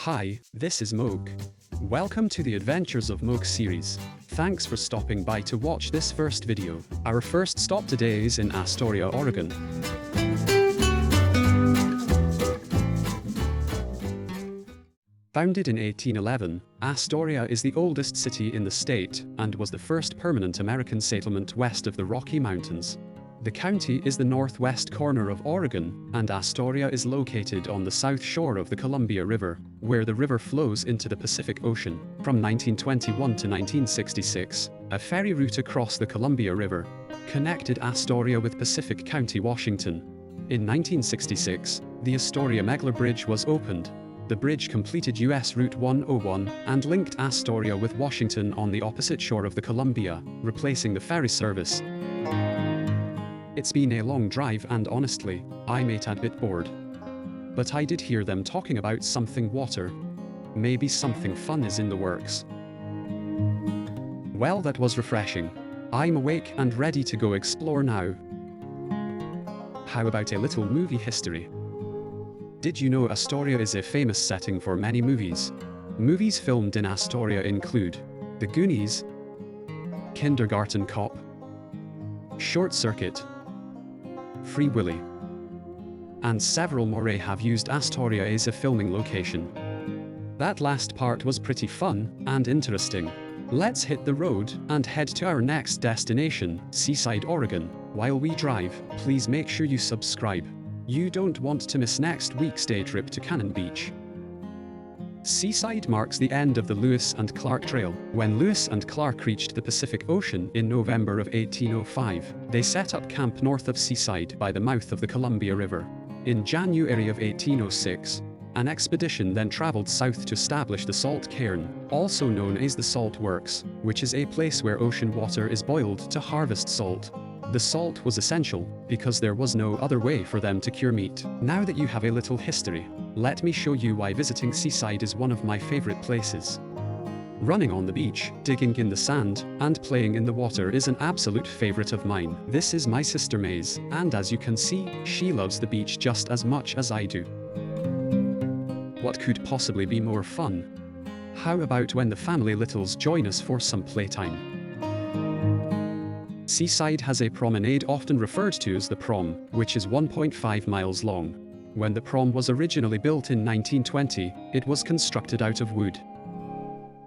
Hi, this is Moke. Welcome to the Adventures of Moke series. Thanks for stopping by to watch this first video. Our first stop today is in Astoria, Oregon. Founded in 1811, Astoria is the oldest city in the state and was the first permanent American settlement west of the Rocky Mountains. The county is the northwest corner of Oregon, and Astoria is located on the south shore of the Columbia River, where the river flows into the Pacific Ocean. From 1921 to 1966, a ferry route across the Columbia River connected Astoria with Pacific County, Washington. In 1966, the Astoria-Megler Bridge was opened. The bridge completed US Route 101 and linked Astoria with Washington on the opposite shore of the Columbia, replacing the ferry service. It's been a long drive and honestly, I'm a tad bit bored. But I did hear them talking about something water. Maybe something fun is in the works. Well, that was refreshing. I'm awake and ready to go explore now. How about a little movie history? Did you know Astoria is a famous setting for many movies? Movies filmed in Astoria include The Goonies, Kindergarten Cop, Short Circuit, Free Willy, and several more have used Astoria as a filming location. That last part was pretty fun and interesting. Let's hit the road and head to our next destination, Seaside, Oregon. While we drive, please make sure you subscribe. You don't want to miss next week's day trip to Cannon Beach. Seaside marks the end of the Lewis and Clark Trail. When Lewis and Clark reached the Pacific Ocean in November of 1805, they set up camp north of Seaside by the mouth of the Columbia River. In January of 1806, an expedition then traveled south to establish the salt cairn, also known as the Salt Works, which is a place where ocean water is boiled to harvest salt. The salt was essential because there was no other way for them to cure meat. Now that you have a little history, let me show you why visiting Seaside is one of my favorite places. Running on the beach, digging in the sand, and playing in the water is an absolute favorite of mine. This is my sister Maze, and as you can see, she loves the beach just as much as I do. What could possibly be more fun? How about when the family littles join us for some playtime? Seaside has a promenade often referred to as the Prom, which is 1.5 miles long. When the Prom was originally built in 1920, it was constructed out of wood.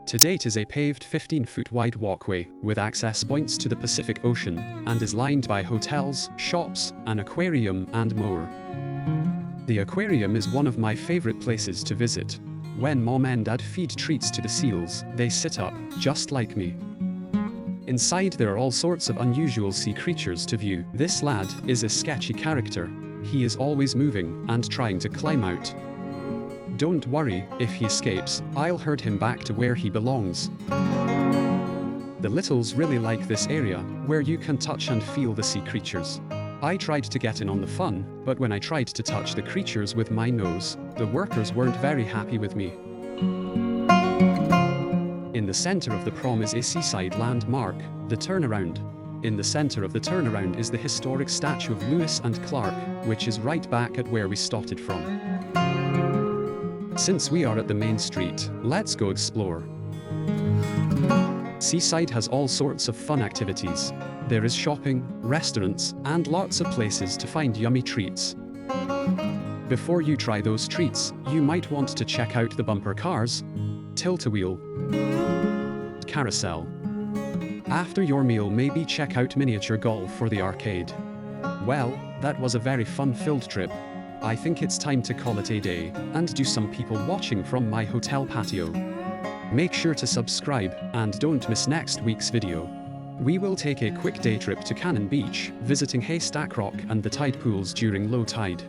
To date is a paved 15-foot wide walkway, with access points to the Pacific Ocean, and is lined by hotels, shops, an aquarium, and more. The aquarium is one of my favorite places to visit. When Mom and Dad feed treats to the seals, they sit up, just like me. Inside there are all sorts of unusual sea creatures to view. This lad is a sketchy character. He is always moving and trying to climb out. Don't worry, if he escapes, I'll herd him back to where he belongs. The littles really like this area, where you can touch and feel the sea creatures. I tried to get in on the fun, but when I tried to touch the creatures with my nose, the workers weren't very happy with me. In the center of the Prom is a seaside landmark, the Turnaround. In the center of the turnaround is the historic statue of Lewis and Clark, which is right back at where we started from. Since we are at the main street, let's go explore. Seaside has all sorts of fun activities. There is shopping, restaurants, and lots of places to find yummy treats. Before you try those treats, you might want to check out the bumper cars, tilt-a-wheel, carousel. After your meal, maybe check out miniature golf for the arcade. Well, that was a very fun-filled trip. I think it's time to call it a day and do some people watching from my hotel patio. Make sure to subscribe and don't miss next week's video. We will take a quick day trip to Cannon Beach, visiting Haystack Rock and the tide pools during low tide.